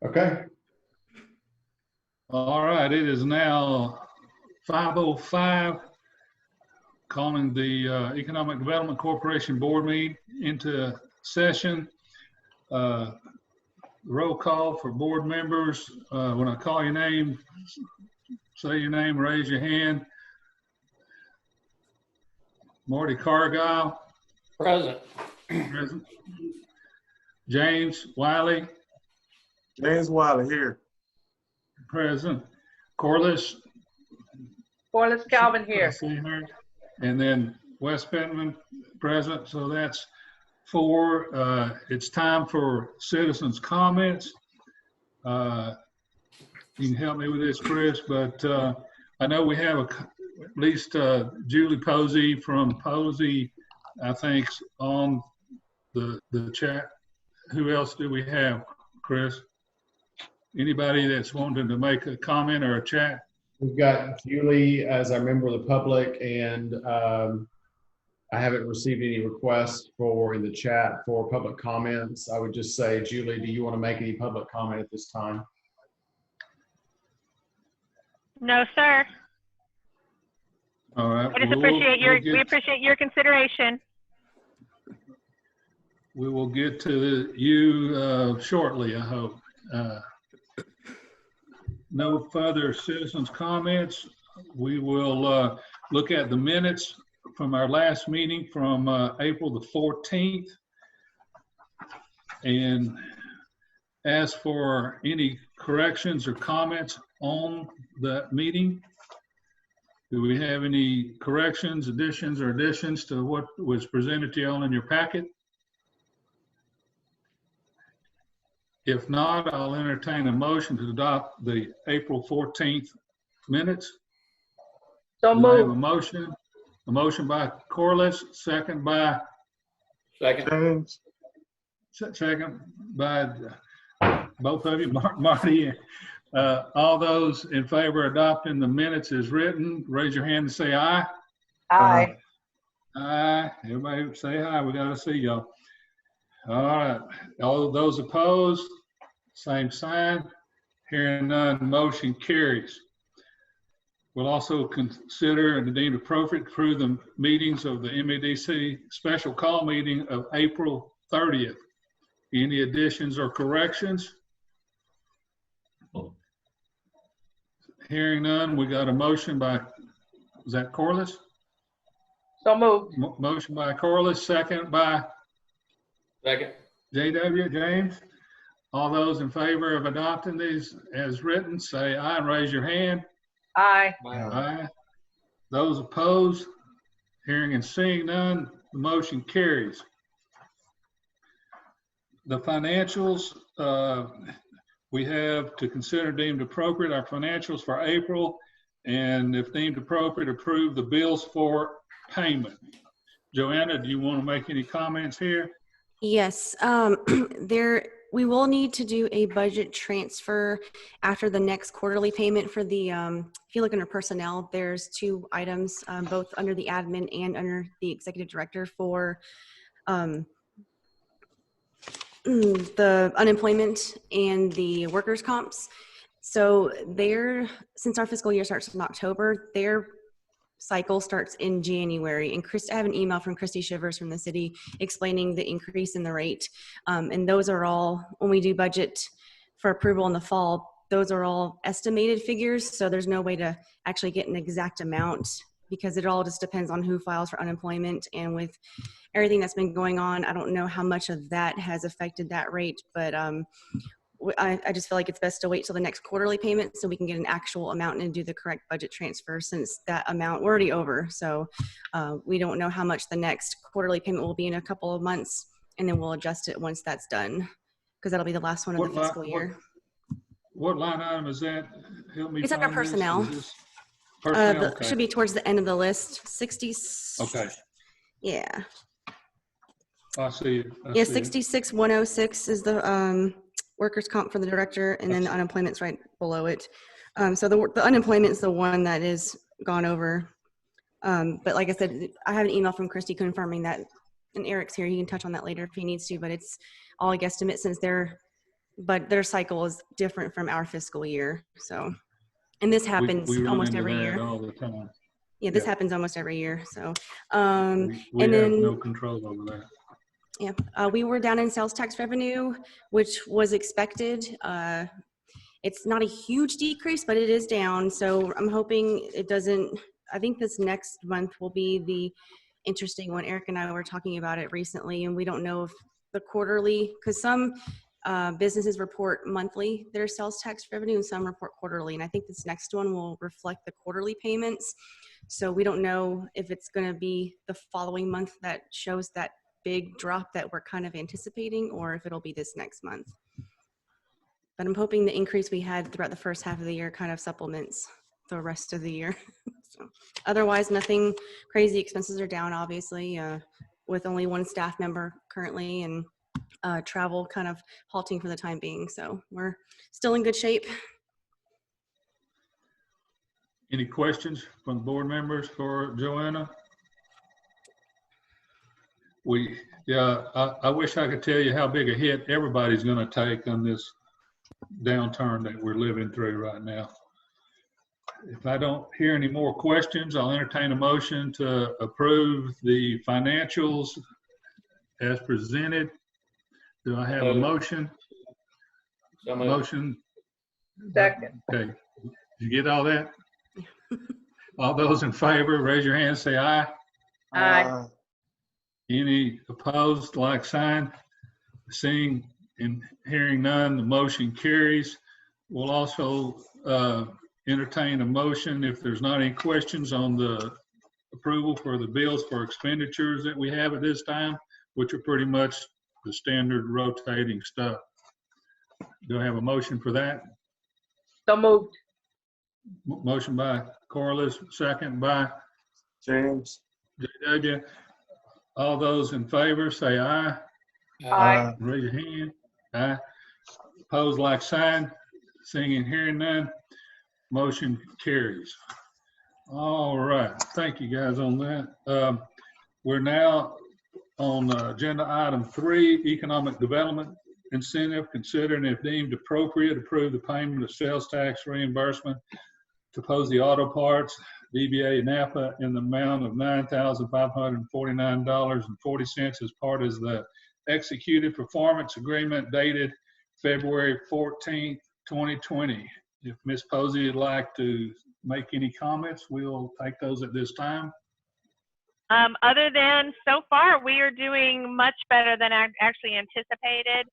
Okay. All right, it is now 5:05, calling the Economic Development Corporation Board meeting into session. Roll call for board members. When I call your name, say your name, raise your hand. Marty Cargile. Present. Present. James Wiley. James Wiley here. Present. Corliss. Corliss Calvin here. And then Wes Pittman present. So that's 4. It's time for citizens' comments. You can help me with this, Chris, but I know we have at least Julie Posey from Posey, I think, on the chat. Who else do we have, Chris? Anybody that's wanting to make a comment or a chat? We've got Julie as our member of the public, and I haven't received any requests in the chat for public comments. I would just say, Julie, do you want to make any public comment at this time? No, sir. All right. I just appreciate we appreciate your consideration. We will get to you shortly, I hope. No further citizens' comments. We will look at the minutes from our last meeting from April the 14th and ask for any corrections or comments on that meeting. Do we have any corrections, additions to what was presented to you all in your packet? If not, I'll entertain a motion to adopt the April 14th minutes. So Do I have moved. a motion by Corliss, second by James. second by both of you, Marty. All those in favor of adopting the minutes as written, raise your hand and say aye. Aye. Aye. Everybody say aye. We got to see y'all. All right. All those opposed, same sign. Hearing none, motion carries. We'll also consider and deem appropriate to approve the meetings of the MEDC special call meeting of April 30th. Any additions or corrections? Hearing none, we got a motion by, is that Corliss? So moved. Motion by Corliss, second by Second. JW, James. All those in favor of adopting these as written, say aye and raise your hand. Aye. Aye. Those opposed, hearing and seeing none, the motion carries. The financials, we have to consider deemed appropriate our financials for April, and if deemed appropriate, approve the bills for payment. Joanna, do you want to make any comments here? Yes, we will need to do a budget transfer after the next quarterly payment for the, if you look under personnel, there's 2 items, both under the admin and under the executive director for the unemployment and the workers' comps. So since our fiscal year starts in October, their cycle starts in January. And I have an email from Christy Shivers from the city explaining the increase in the rate. And those are all, when we do budget for approval in the fall, those are all estimated figures. So there's no way to actually get an exact amount because it all just depends on who files for unemployment. And with everything that's been going on, I don't know how much of that has affected that rate, but I just feel like it's best to wait till the next quarterly payment so we can get an actual amount and do the correct budget transfer, since that amount we're already over. So we don't know how much the next quarterly payment will be in a couple of months, and then we'll adjust it once that's done, because that'll be the last one of the fiscal year. What line item is that? Help me. It's under personnel. Personnel, okay. Should be towards the end of the list. 60. Okay. Yeah. I see it. Yeah, 66,106 is the workers' comp for the director, and then the unemployment's right below it. So the unemployment is the one that is gone over. But like I said, I have an email from Christy confirming that, and Eric's here. He can touch on that later if he needs to, but it's all a guesstimate since they're but their cycle is different from our fiscal year. So, and this happens We run almost into every that year. all the time. Yeah, this Yeah. happens almost every year. So, We and have then no control over that. yeah, we were down in sales tax revenue, which was expected. It's not a huge decrease, but it is down. So I'm hoping it doesn't. I think this next month will be the interesting one. Eric and I were talking about it recently, and we don't know if the quarterly, because some businesses report monthly their sales tax revenue and some report quarterly. And I think this next one will reflect the quarterly payments. So we don't know if it's going to be the following month that shows that big drop that we're kind of anticipating, or if it'll be this next month. But I'm hoping the increase we had throughout the first half of the year kind of supplements the rest of the year. So, otherwise, nothing crazy. Expenses are down, obviously, with only one staff member currently, and travel kind of halting for the time being. So we're still in good shape. Any questions from the board members for Joanna? I wish I could tell you how big a hit everybody's going to take on this downturn that we're living through right now. If I don't hear any more questions, I'll entertain a motion to approve the financials as presented. Do I have a motion? So moved. Motion. Second. Okay. Did you get all that? All those in favor, raise your hand, say aye. Aye. Any opposed, like sign? Seeing and hearing none, the motion carries. We'll also entertain a motion if there's not any questions on the approval for the bills for expenditures that we have at this time, which are pretty much the standard rotating stuff. Do I have a motion for that? So moved. Motion by Corliss, second by James. JW. All those in favor say aye. Aye. Raise your hand. Aye. Opposed, like sign. Seeing and hearing none, motion carries. All right. Thank you guys on that. We're now on agenda item 3, economic development incentive. Consider and if deemed appropriate, approve the payment of sales tax reimbursement to Posey Auto Parts, DBA Napa, in the amount of $9,549.40 as part of the executed performance agreement dated February 14th, 2020. If Ms. Posey would like to make any comments, we'll take those at this time. Other than so far, we are doing much better than I actually anticipated.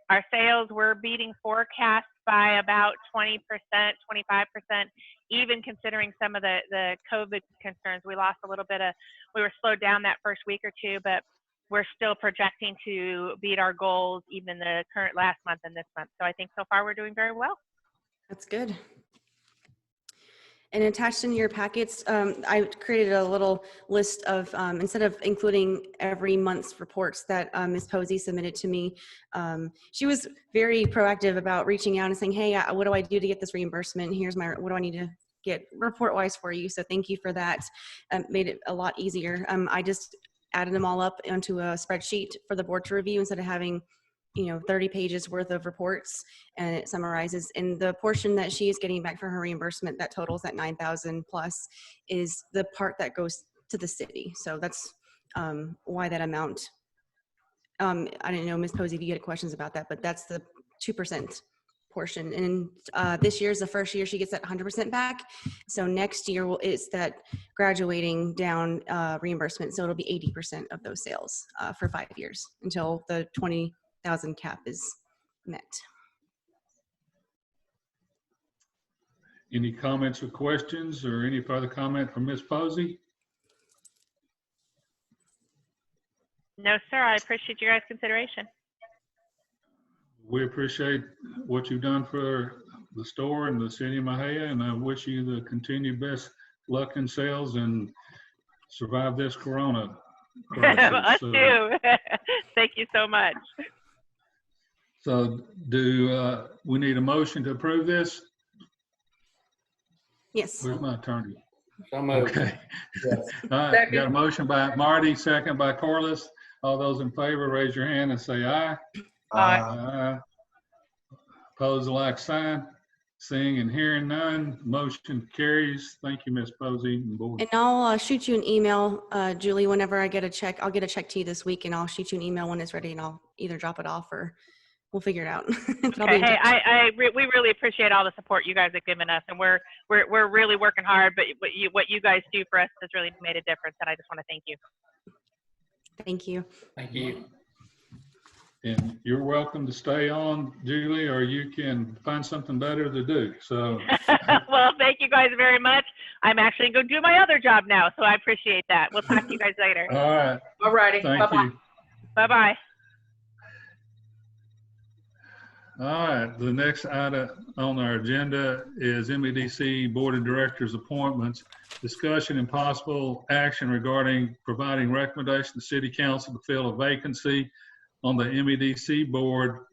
Our sales were beating forecasts by about 20%, 25%, even considering some of the COVID concerns. We lost a little bit of, we were slowed down that first week or two, but we're still projecting to beat our goals even the current last month and this month. So I think so far we're doing very well. That's good. And attached in your packets, I created a little list of, instead of including every month's reports that Ms. Posey submitted to me, she was very proactive about reaching out and saying, hey, what do I do to get this reimbursement? Here's my, what do I need to get report-wise for you? So thank you for that. Made it a lot easier. I just added them all up onto a spreadsheet for the board to review instead of having 30 pages worth of reports, and it summarizes. And the portion that she is getting back for her reimbursement that totals that 9,000 plus is the part that goes to the city. So that's why that amount. I didn't know, Ms. Posey, if you had questions about that, but that's the 2% portion. And this year is the first year she gets that 100% back. So next year it's that graduating down reimbursement. So it'll be 80% of those sales for 5 years until the 20,000 cap is met. Any comments or questions or any further comment from Ms. Posey? No, sir. I appreciate your guys' consideration. We appreciate what you've done for the store and the city of Mahia, and I wish you the continued best luck in sales and survive this corona crisis. Us too. Thank you so much. So do we need a motion to approve this? Yes. Where's my attorney? So moved. Okay. Yes. All right, Second. got a motion by Marty, second by Corliss. All those in favor, raise your hand and say aye. Aye. Aye. Pose like sign. Seeing and hearing none, motion carries. Thank you, Ms. Posey and board. And I'll shoot you an email, Julie, whenever I get a check. I'll get a check to you this week, and I'll shoot you an email when it's ready, and I'll either drop it off or we'll figure it out. But I'll be Okay. in Hey, touch. we really appreciate all the support you guys have given us, and we're really working hard. But what you guys do for us has really made a difference, and I just want to thank you. Thank you. Thank you. And you're welcome to stay on, Julie, or you can find something better to do. So, Well, thank you guys very much. I'm actually going to do my other job now, so I appreciate that. We'll talk to you guys later. all right. All righty. Thank Bye-bye. you. Bye-bye. All right, the next item on our agenda is MEDC Board of Directors appointments, discussion and possible action regarding providing recommendation to City Council to fill a vacancy on the MEDC Board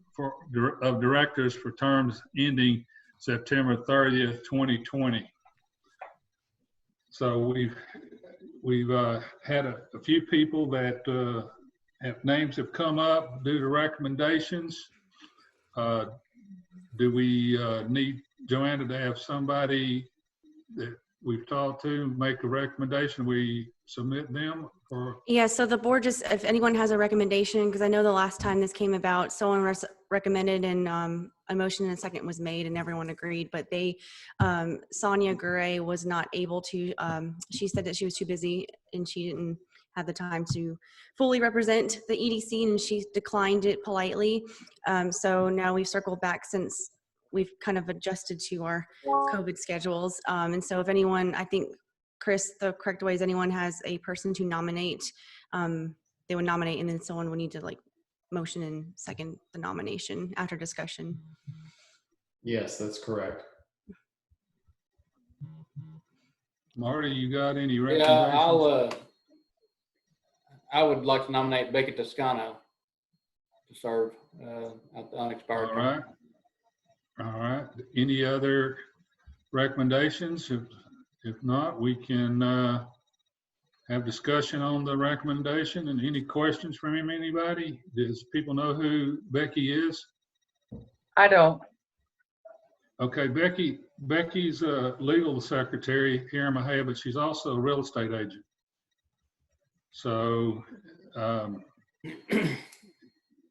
of Directors for terms ending September 30th, 2020. So we've had a few people that names have come up due to recommendations. Do we need Joanna to have somebody that we've talked to make a recommendation? We submit them or? Yeah, so the board just, if anyone has a recommendation, because I know the last time this came about, someone recommended and a motion and a second was made and everyone agreed, but they, Sonia Gurray was not able to, she said that she was too busy and she didn't have the time to fully represent the EDC and she declined it politely. So now we've circled back since we've kind of adjusted to our COVID schedules. And so if anyone, I think, Chris, the correct way is anyone has a person to nominate, they would nominate and then someone would need to like motion and second the nomination after discussion. Yes, that's correct. Marty, you got any Yeah, recommendations? I would like to nominate Becky Toscano to serve at the unexpired All term. right. All right. Any other recommendations? If not, we can have discussion on the recommendation. And any questions from anybody? Does people know who Becky is? I don't. Okay, Becky's a legal secretary here in Mexia, but she's also a real estate agent. So,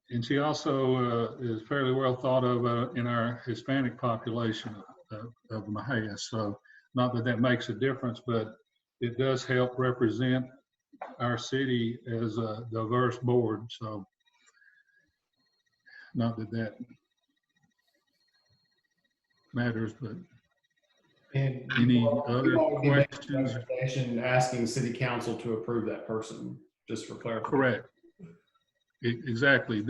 and she also is fairly well thought of in our Hispanic population of Mexia. So, not that that makes a difference, but it does help represent our city as a diverse board. So, not that that matters, but And any you other all give a questions? recommendation asking city council to approve that person, just for clarification. Correct. Exactly.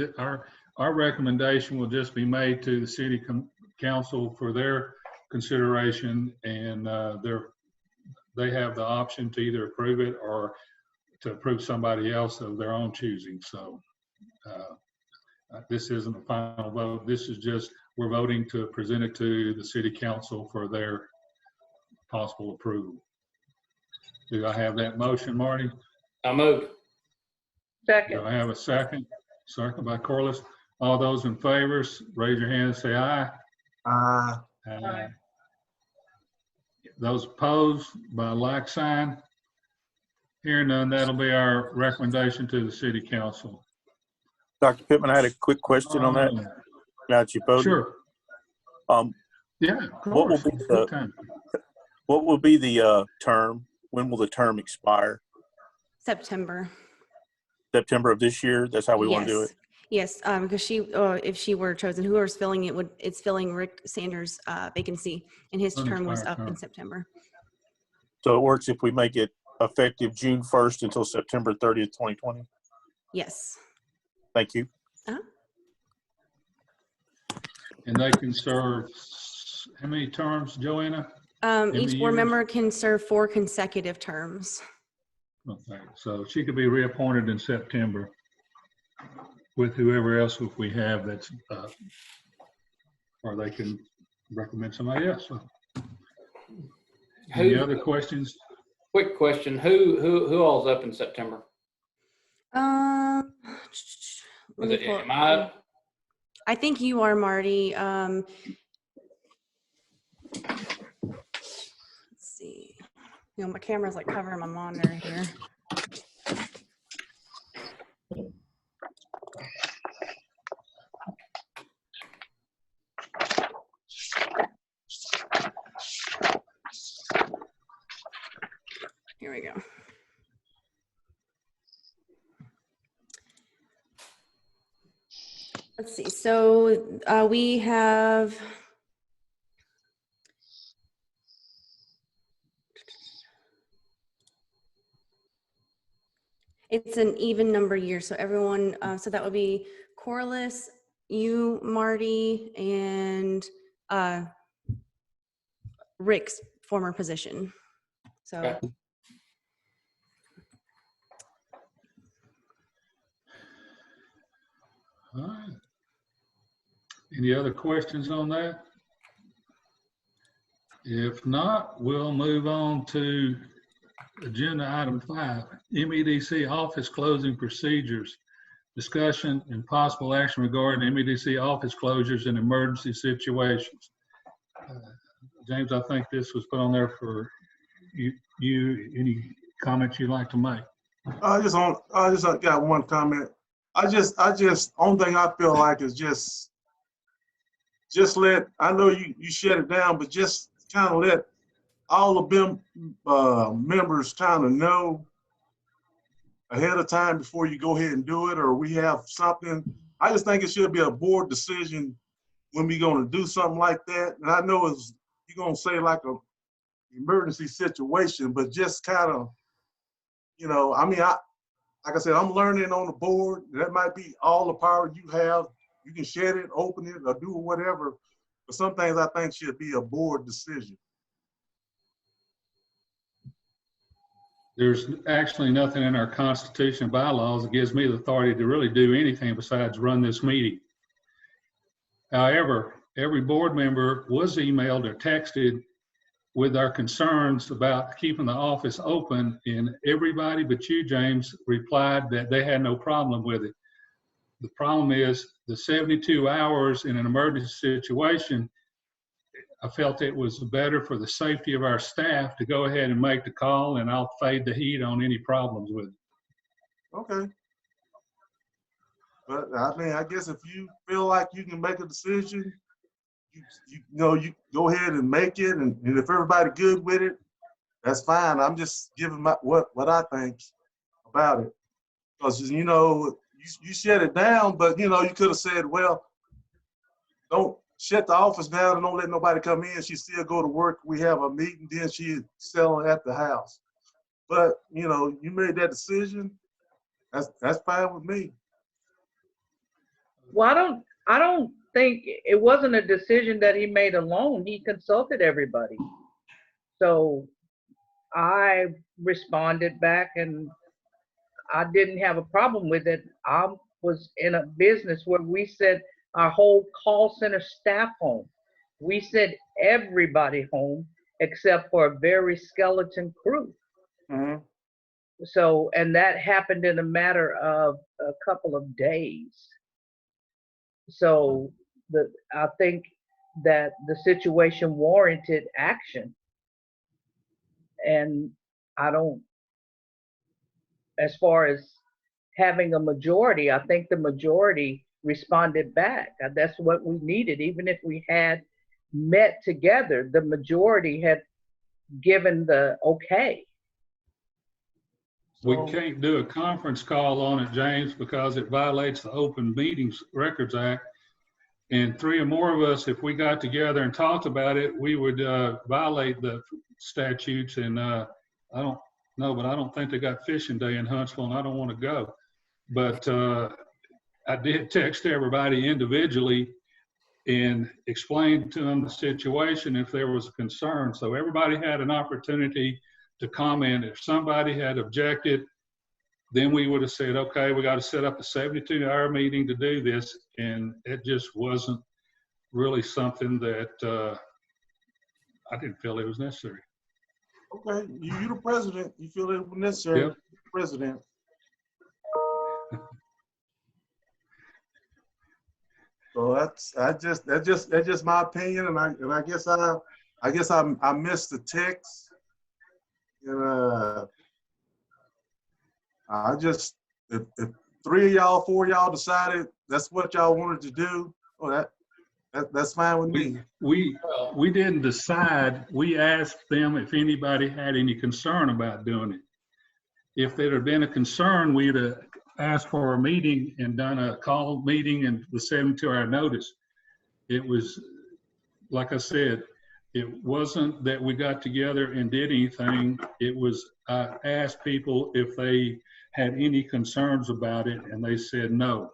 Our recommendation will just be made to the city council for their consideration, and they have the option to either approve it or to approve somebody else of their own choosing. So this isn't a final vote. This is just, we're voting to present it to the city council for their possible approval. Do I have that motion, Marty? I move. Second. Do I have a second? Second by Corliss. All those in favor, raise your hand and say aye. Aye. Those opposed by like sign. Hearing none, that'll be our recommendation to the city council. Dr. Pittman, I had a quick question on that. Now that you voted. Sure. Yeah, of What will course. be the- Anytime. What will be the term? When will the term expire? September. September of this year? That's how we want to do it? Yes, because she, if she were chosen, whoever's filling it it's filling Rick Sanders' vacancy, and his term was Unexpired up in term. September. So it works if we make it effective June 1st until September 30th, 2020? Yes. Thank you. And they can serve, how many terms, Joanna? Each board years? member can serve 4 consecutive terms. Okay, so she could be reappointed in September with whoever else if we have that's, or they can recommend somebody else. So, any other questions? Quick question. Who all's up in September? Let me Is it, pull am I up? I think you are, Marty. Let's see. You know, my camera's like covering my monitor here. Here we go. Let's see. So we have it's an even number year. So everyone, so that would be Corliss, you, Marty, and Rick's former position. So. Okay. All right. Any other questions on that? If not, we'll move on to agenda item 5, MEDC office closing procedures. Discussion and possible action regarding MEDC office closures in emergency situations. James, I think this was put on there for you. Any comments you'd like to make? I just got one comment. Only thing I feel like is just let, I know you shut it down, but just kind of let all of them members kind of know ahead of time before you go ahead and do it, or we have something. I just think it should be a board decision when we're going to do something like that. And I know you're going to say like a emergency situation, but just kind of, you know, I mean, like I said, I'm learning on the board. That might be all the power you have. You can shut it, open it, or do whatever. But some things I think should be a board decision. There's actually nothing in our constitution and bylaws that gives me the authority to really do anything besides run this meeting. However, every board member was emailed or texted with our concerns about keeping the office open, and everybody but you, James, replied that they had no problem with it. The problem is the 72 hours in an emergency situation. I felt it was better for the safety of our staff to go ahead and make the call, and I'll fade the heat on any problems with it. Okay. But I mean, I guess if you feel like you can make a decision, you go ahead and make it, and if everybody good with it, that's fine. I'm just giving what I think about it, because you know you shut it down, but you know you could have said, well, don't shut the office down and don't let nobody come in. She still go to work. We have a meeting, then she selling at the house. But you know, you made that decision. That's fine with me. Well, I don't think it wasn't a decision that he made alone. He consulted everybody. So I responded back, and I didn't have a problem with it. I was in a business where we said our whole call center staff home. We sent everybody home except for a very skeleton crew. Mm-hmm. So, and that happened in a matter of a couple of days. So I think that the situation warranted action. And as far as having a majority, I think the majority responded back. That's what we needed. Even if we had met together, the majority had given the okay. We can't do a conference call on it, James, because it violates the Open Meetings Records Act. And 3 or more of us, if we got together and talked about it, we would violate the statutes. And I don't know, but I don't think they got fishing day in Huntsville, and I don't want to go. But I did text everybody individually and explain to them the situation if there was a concern. So everybody had an opportunity to comment. If somebody had objected, then we would have said, okay, we got to set up a 72-hour meeting to do this. And it just wasn't really something that I didn't feel it was necessary. Okay, you're the president. You feel it was necessary. Yep. President. So that's just my opinion, and I guess I missed the text, and I just if 3 of y'all, 4 of y'all decided that's what y'all wanted to do, well, that's fine with me. We didn't decide. We asked them if anybody had any concern about doing it. If there had been a concern, we'd have asked for a meeting and done a call meeting and the 72-hour notice. It was, like I said, it wasn't that we got together and did anything. It was, I asked people if they had any concerns about it, and they said no.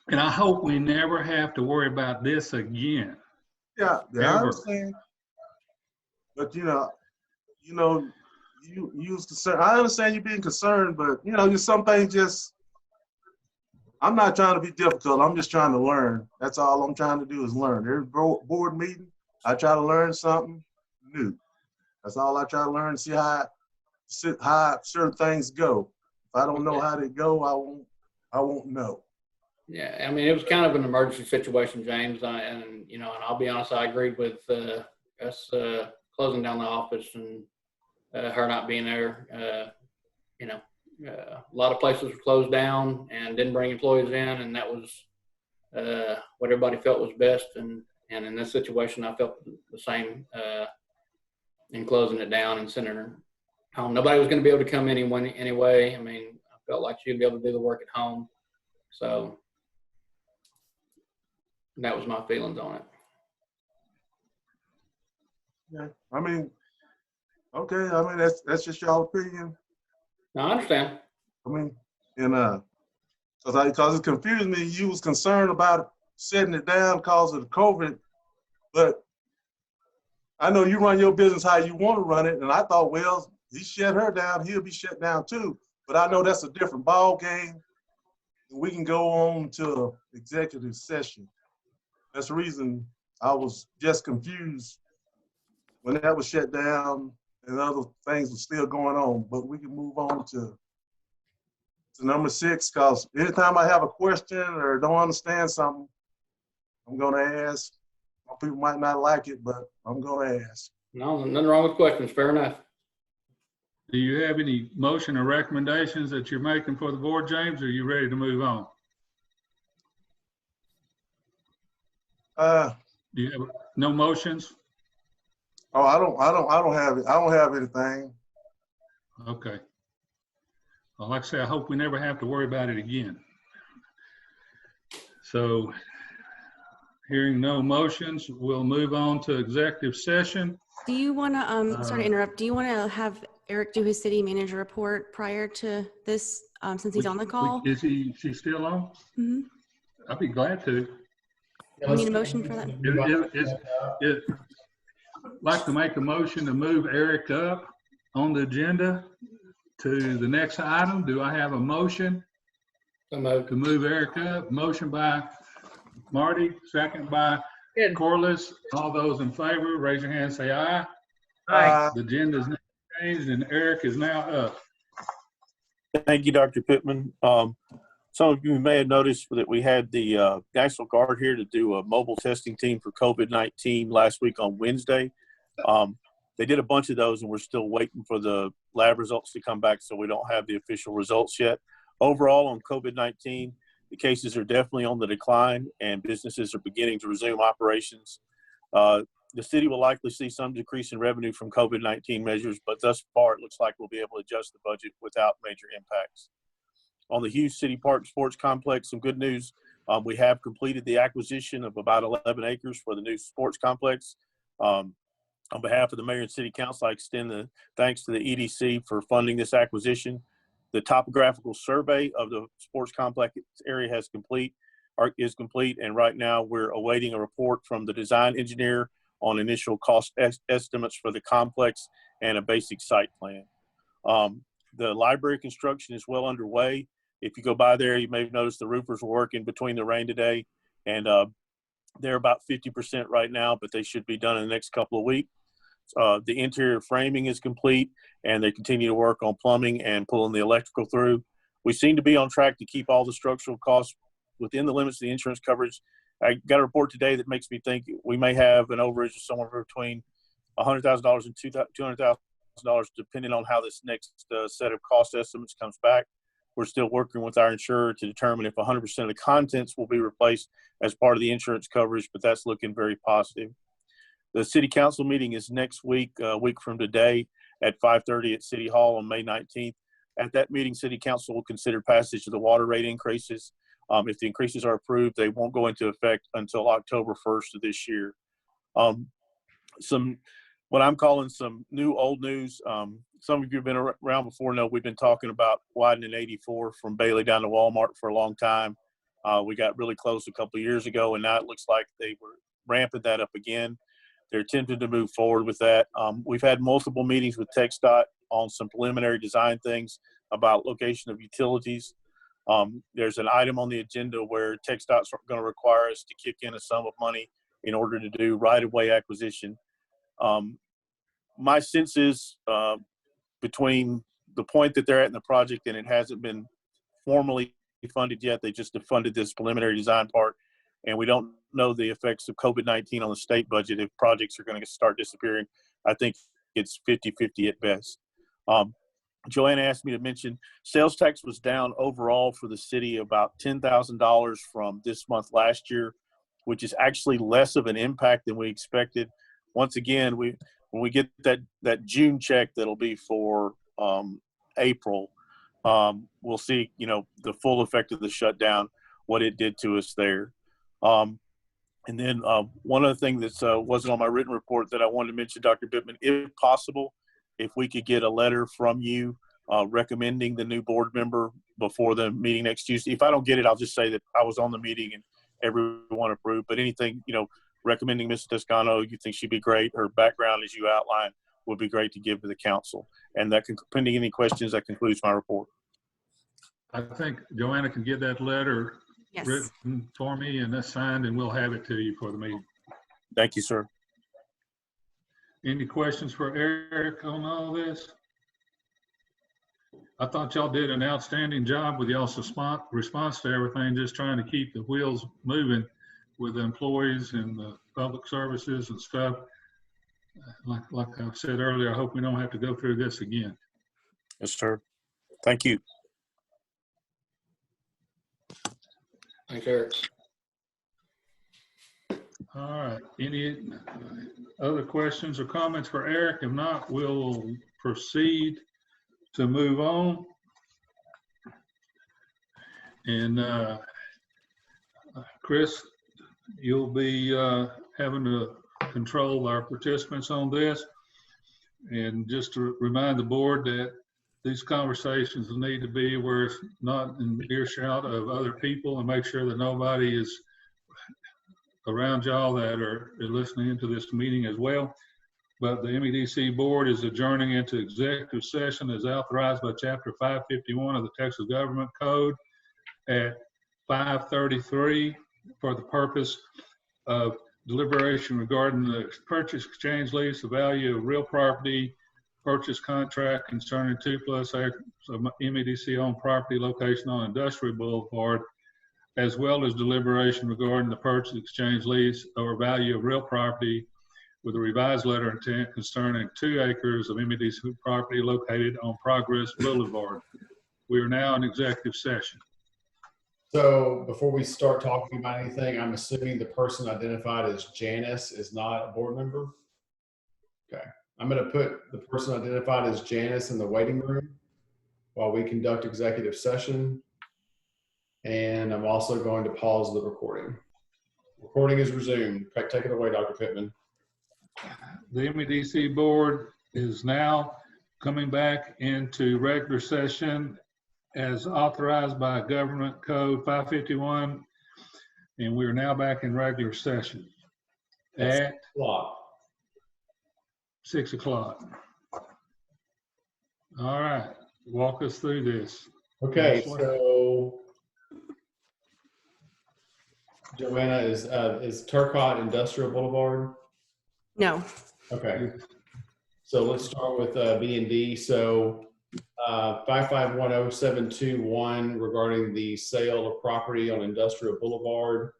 And I hope we never have to worry about this again. Yeah, I Ever. understand. But you was concerned. I understand you being concerned, but just some things just. I'm not trying to be difficult. I'm just trying to learn. That's all I'm trying to do is learn. Every board meeting, I try to learn something new. That's all I try to learn. See how certain things go. If I don't know how they go, I won't know. Yeah, I mean, it was kind of an emergency situation, James, and I'll be honest, I agreed with us closing down the office and her not being there. A lot of places were closed down and didn't bring employees in, and that was what everybody felt was best. And in this situation, I felt the same in closing it down and sending her home. Nobody was going to be able to come anyway. I mean, I felt like she'd be able to do the work at home. So that was my feelings on it. Yeah, I mean, okay. I mean, that's just your opinion. No, I understand. I mean, and because it confused me. You was concerned about setting it down because of the COVID, but I know you run your business how you want to run it, and I thought, well, he shut her down, he'll be shut down too. But I know that's a different ball game. We can go on to executive session. That's the reason I was just confused when that was shut down and other things were still going on. But we can move on to number 6, because anytime I have a question or don't understand something, I'm going to ask. Some people might not like it, but I'm going to ask. No, nothing wrong with questions. Fair enough. Do you have any motion or recommendations that you're making for the board, James, or are you ready to move on? Do you have no motions? Oh, I don't have it. I don't have anything. Okay. Well, like I say, I hope we never have to worry about it again. So hearing no motions, we'll move on to executive session. Do you want to, sorry to interrupt, do you want to have Eric do his city manager report prior to this, since he's on the call? Is he still on? Mm-hmm. I'd be glad to. You need a motion for that? I'd like to make a motion to move Eric up on the agenda to the next item. Do I have a motion to move Eric up? Motion by Marty, second by Corliss. All those in favor, raise your hand, say aye. Aye. The agenda is now changed and Eric is now up. Thank you, Dr. Pittman. Some of you may have noticed that we had the National Guard here to do a mobile testing team for COVID-19 last week on Wednesday. They did a bunch of those and we're still waiting for the lab results to come back, so we don't have the official results yet. Overall on COVID-19, the cases are definitely on the decline and businesses are beginning to resume operations. The city will likely see some decrease in revenue from COVID-19 measures, but thus far it looks like we'll be able to adjust the budget without major impacts. On the Hughes City Park Sports Complex, some good news. We have completed the acquisition of about 11 acres for the new sports complex. On behalf of the mayor and city council, I extend the thanks to the EDC for funding this acquisition. The topographical survey of the sports complex area is complete, and right now we're awaiting a report from the design engineer on initial cost estimates for the complex and a basic site plan. The library construction is well underway. If you go by there, you may have noticed the roofers were working between the rain today, and they're about 50% right now, but they should be done in the next couple of weeks. The interior framing is complete, and they continue to work on plumbing and pulling the electrical through. We seem to be on track to keep all the structural costs within the limits of the insurance coverage. I got a report today that makes me think we may have an overage of somewhere between $100,000 and $200,000, depending on how this next set of cost estimates comes back. We're still working with our insurer to determine if 100% of the contents will be replaced as part of the insurance coverage, but that's looking very positive. The city council meeting is next week, a week from today at 5:30 at City Hall on May 19th. At that meeting, city council will consider passage of the water rate increases. If the increases are approved, they won't go into effect until October 1st of this year. What I'm calling some new old news. Some of you have been around before know we've been talking about widening 84 from Bailey down to Walmart for a long time. We got really close a couple of years ago, and now it looks like they were ramping that up again. They're attempting to move forward with that. We've had multiple meetings with TxDOT on some preliminary design things about location of utilities. There's an item on the agenda where TxDOT's going to require us to kick in a sum of money in order to do right-of-way acquisition. My sense is between the point that they're at in the project and it hasn't been formally funded yet, they just have funded this preliminary design part, and we don't know the effects of COVID-19 on the state budget if projects are going to start disappearing. I think it's 50-50 at best. Joanna asked me to mention sales tax was down overall for the city about $10,000 from this month last year, which is actually less of an impact than we expected. Once again, when we get that June check that'll be for April, we'll see, the full effect of the shutdown, what it did to us there. And then one other thing that wasn't on my written report that I wanted to mention, Dr. Bittman, if possible, if we could get a letter from you recommending the new board member before the meeting next Tuesday. If I don't get it, I'll just say that I was on the meeting and everyone approved. But anything, recommending Mrs. Toscano, you think she'd be great, her background as you outlined would be great to give to the council. And that, pending any questions, that concludes my report. I think Joanna can get that letter Yes. written for me and that's signed, and we'll have it to you for the meeting. Thank you, sir. Any questions for Eric on all this? I thought y'all did an outstanding job with y'all's response to everything, just trying to keep the wheels moving with the employees and the public services and stuff. Like I said earlier, I hope we don't have to go through this again. Yes, sir. Thank you. Thanks, Eric. All right. Any other questions or comments for Eric? If not, we'll proceed to move on. And Chris, you'll be having to control our participants on this. And just to remind the board that these conversations need to be where it's not in earshot of other people, and make sure that nobody is around y'all that are listening into this meeting as well. But the MEDC board is adjourning into executive session as authorized by Chapter 551 of the Texas Government Code at 5:33 for the purpose of deliberation regarding the purchase, exchange, lease, the value of real property, purchase contract concerning 2+ acres of MEDC-owned property location on Industrial Boulevard, as well as deliberation regarding the purchase, exchange, lease, or value of real property with a revised letter of intent concerning 2 acres of MEDC property located on Progress Boulevard. We are now in executive session. So before we start talking about anything, I'm assuming the person identified as Janice is not a board member? Okay. I'm going to put the person identified as Janice in the waiting room while we conduct executive session. And I'm also going to pause the recording. Recording is resumed. Take it away, Dr. Pittman. The MEDC board is now coming back into regular session as authorized by Government Code 551, and we are now back in regular session at 6 o'clock. All right, walk us through this. Okay, so Joanna, is Turcotte Industrial Boulevard? No. Okay. So let's start with B and D. So 551071 regarding the sale of property on Industrial Boulevard.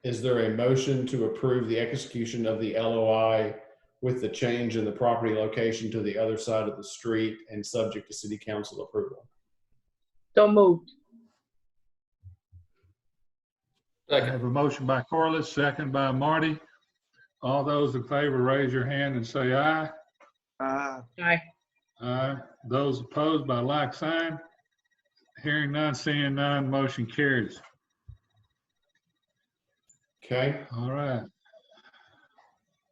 Is there a motion to approve the execution of the LOI with the change in the property location to the other side of the street and subject to city council approval? So moved. I Second. have a motion by Corliss, second by Marty. All those in favor, raise your hand and say aye. Aye. Aye. Those opposed by like sign. Hearing none, seeing none, motion carries. Okay. All right.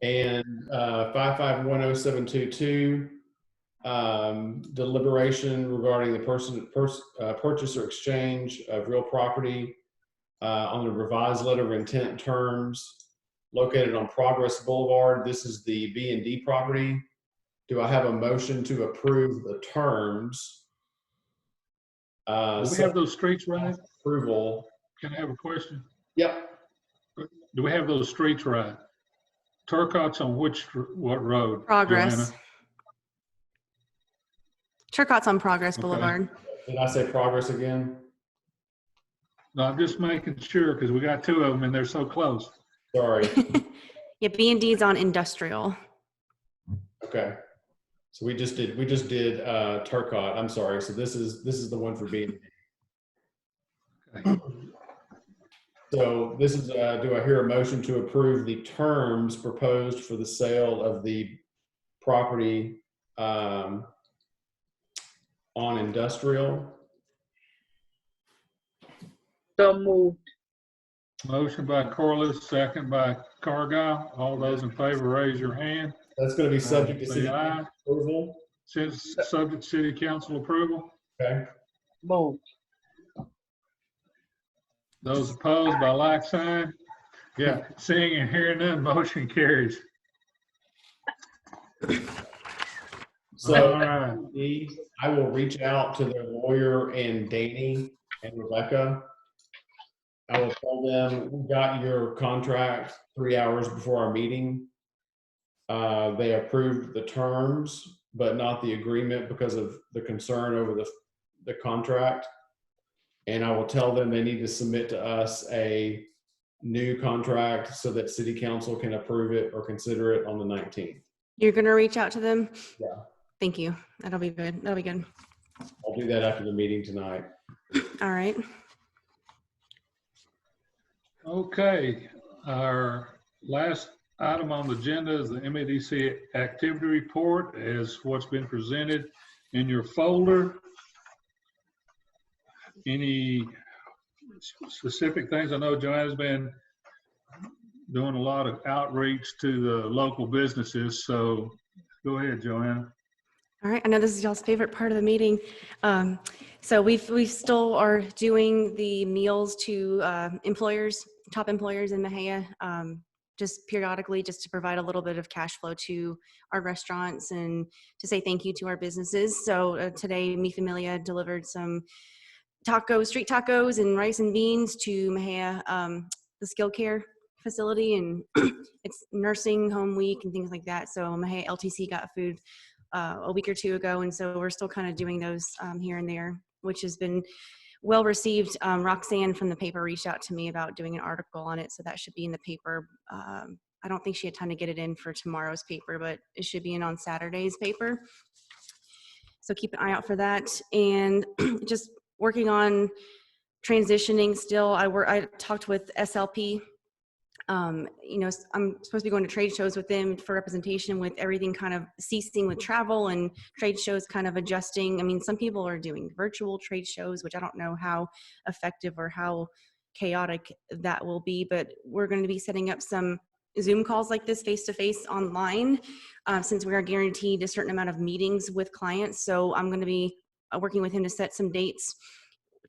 And 551072, deliberation regarding the purchase or exchange of real property on the revised letter of intent terms located on Progress Boulevard. This is the B&D property. Do I have a motion to approve the terms? Do we have those streets right? Approval. Can I have a question? Yep. Do we have those streets right? Turcotte's on what road? Progress. Joanna? Turcotte's on Progress Okay. Boulevard. Did I say Progress again? No, I'm just making sure because we got two of them and they're so close. Sorry. Yeah, B&D's on Industrial. Okay. So we just did Turcotte. I'm sorry. So this is the one for B&D. Okay. So this is, do I hear a motion to approve the terms proposed for the sale of the property on Industrial? So moved. Motion by Corliss, second by Cargile. All those in favor, raise your hand. That's going to be subject to Say city aye. approval. Since subject to city council approval. Okay. Moved. Those opposed by like sign. Yeah, seeing and hearing none, motion carries. So All right. I will reach out to their lawyer and Danny and Rebecca. I will tell them, we got your contract 3 hours before our meeting. They approved the terms, but not the agreement because of the concern over the contract. And I will tell them they need to submit to us a new contract so that city council can approve it or consider it on the 19th. You're going to reach out to them? Yeah. Thank you. That'll be good. That'll be good. I'll do that after the meeting tonight. All right. Okay, our last item on the agenda is the MEDC activity report as what's been presented in your folder. Any specific things? I know Joanna's been doing a lot of outreach to the local businesses, so go ahead, Joanna. All right, I know this is y'all's favorite part of the meeting. So we still are doing the meals to employers, top employers in Mexia, just periodically, just to provide a little bit of cash flow to our restaurants and to say thank you to our businesses. So today, Mi Familia delivered some street tacos and rice and beans to Mexia, the skilled care facility, and it's nursing home week and things like that. So Mexia LTC got food a week or two ago, and so we're still kind of doing those here and there, which has been well received. Roxanne from the paper reached out to me about doing an article on it, so that should be in the paper. I don't think she had time to get it in for tomorrow's paper, but it should be in on Saturday's paper. So keep an eye out for that. And just working on transitioning still. I talked with SLP. You know, I'm supposed to be going to trade shows with them for representation, with everything kind of ceasing with travel and trade shows kind of adjusting. I mean, some people are doing virtual trade shows, which I don't know how effective or how chaotic that will be, but we're going to be setting up some Zoom calls like this face-to-face online, since we are guaranteed a certain amount of meetings with clients. So I'm going to be working with him to set some dates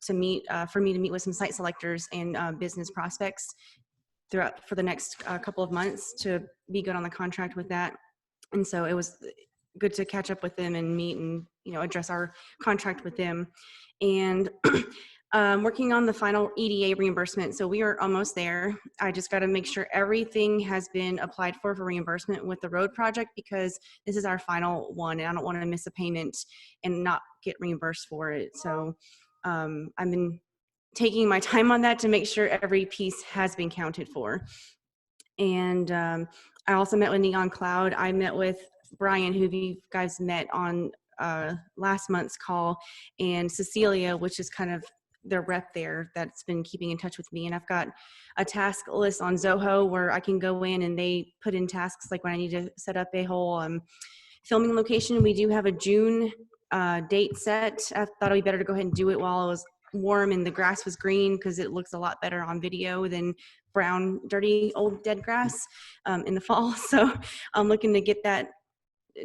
to meet, for me to meet with some site selectors and business prospects throughout for the next couple of months to be good on the contract with that. And so it was good to catch up with them and meet and, you know, address our contract with them. And Working on the final EDA reimbursement. So we are almost there. I just got to make sure everything has been applied for reimbursement with the road project, because this is our final one and I don't want to miss a payment and not get reimbursed for it. So I've been taking my time on that to make sure every piece has been counted for. And I also met with Neon Cloud. I met with Brian, who you guys met on last month's call, and Cecilia, which is kind of their rep there that's been keeping in touch with me. And I've got a task list on Zoho where I can go in and they put in tasks like when I need to set up a whole filming location. We do have a June date set. I thought it'd be better to go ahead and do it while it was warm and the grass was green, because it looks a lot better on video than brown, dirty, old dead grass in the fall. So I'm looking to get that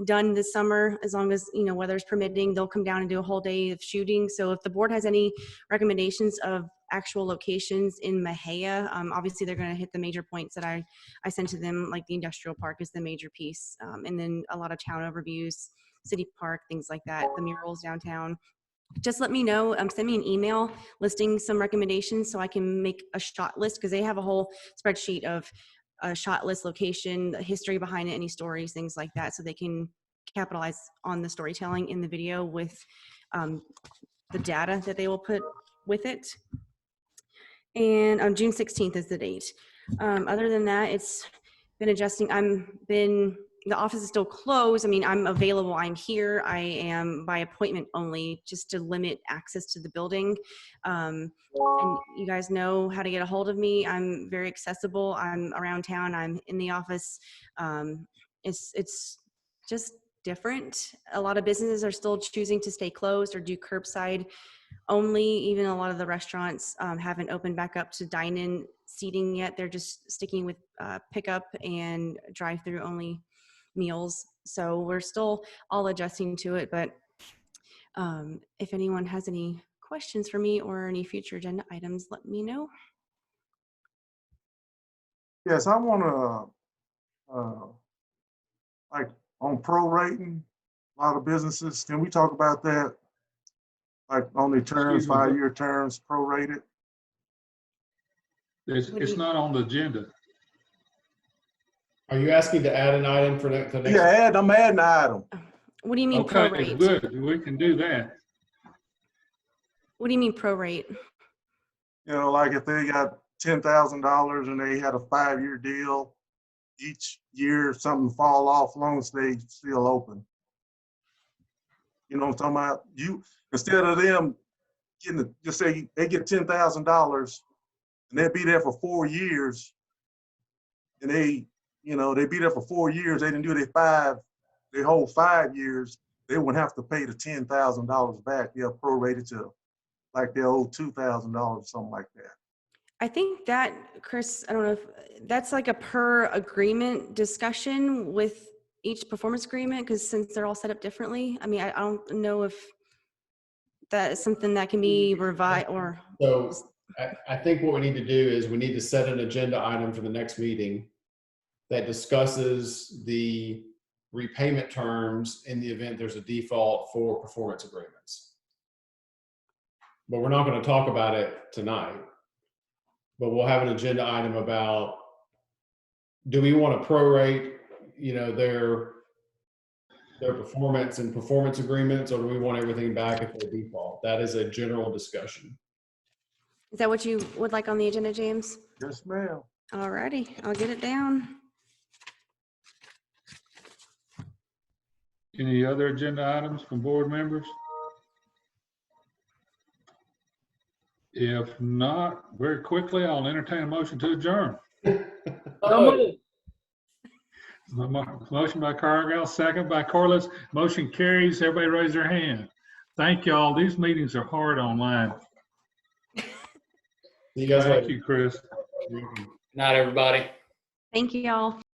done this summer, as long as, you know, weather's permitting. They'll come down and do a whole day of shooting. So if the board has any recommendations of actual locations in Mexia, obviously they're going to hit the major points that I sent to them, like the industrial park is the major piece, and then a lot of town overviews, city park, things like that, the murals downtown. Just let me know, send me an email listing some recommendations so I can make a shot list, because they have a whole spreadsheet of a shot list, location, the history behind it, any stories, things like that, so they can capitalize on the storytelling in the video with the data that they will put with it. And on June 16th is the date. Other than that, it's been adjusting. The office is still closed. I mean, I'm available, I'm here. I am by appointment only, just to limit access to the building. And you guys know how to get a hold of me. I'm very accessible. I'm around town. I'm in the office. It's just different. A lot of businesses are still choosing to stay closed or do curbside only. Even a lot of the restaurants haven't opened back up to dine-in seating yet. They're just sticking with pickup and drive-through only meals. So we're still all adjusting to it, but if anyone has any questions for me or any future agenda items, let me know. Yes, I want to, like on prorating, a lot of businesses, can we talk about that? Like on the terms, 5-year terms, prorated? It's not on the agenda. Are you asking to add an item for the next? Yeah, I'm adding an item. What do you mean Okay, prorate? good. We can do that. What do you mean prorate? You know, like if they got $10,000 and they had a 5-year deal, each year something fall off, as long as they still open. You know what I'm talking about? You, instead of them getting, just say they get $10,000 and they'll be there for 4 years, and they, you know, they be there for 4 years, they didn't do their whole 5 years, they wouldn't have to pay the $10,000 back. They'll prorate it to like they owe $2,000, something like that. I think that, Chris, I don't know if that's like a per agreement discussion with each performance agreement, because since they're all set up differently, I mean, I don't know if that is something that can be revised or. So I think what we need to do is we need to set an agenda item for the next meeting that discusses the repayment terms in the event there's a default for performance agreements. But we're not going to talk about it tonight. But we'll have an agenda item about, do we want to prorate, you know, their performance and performance agreements, or do we want everything back at their default? That is a general discussion. Is that what you would like on the agenda, James? Yes, ma'am. All righty, I'll get it down. Any other agenda items from board members? If not, very quickly, I'll entertain a motion to adjourn. Motion by Cargill, second by Corliss. Motion carries. Everybody raise their hand. Thank y'all. These meetings are hard online. See you guys later. Thank you, Chris. Not everybody. Thank you, y'all.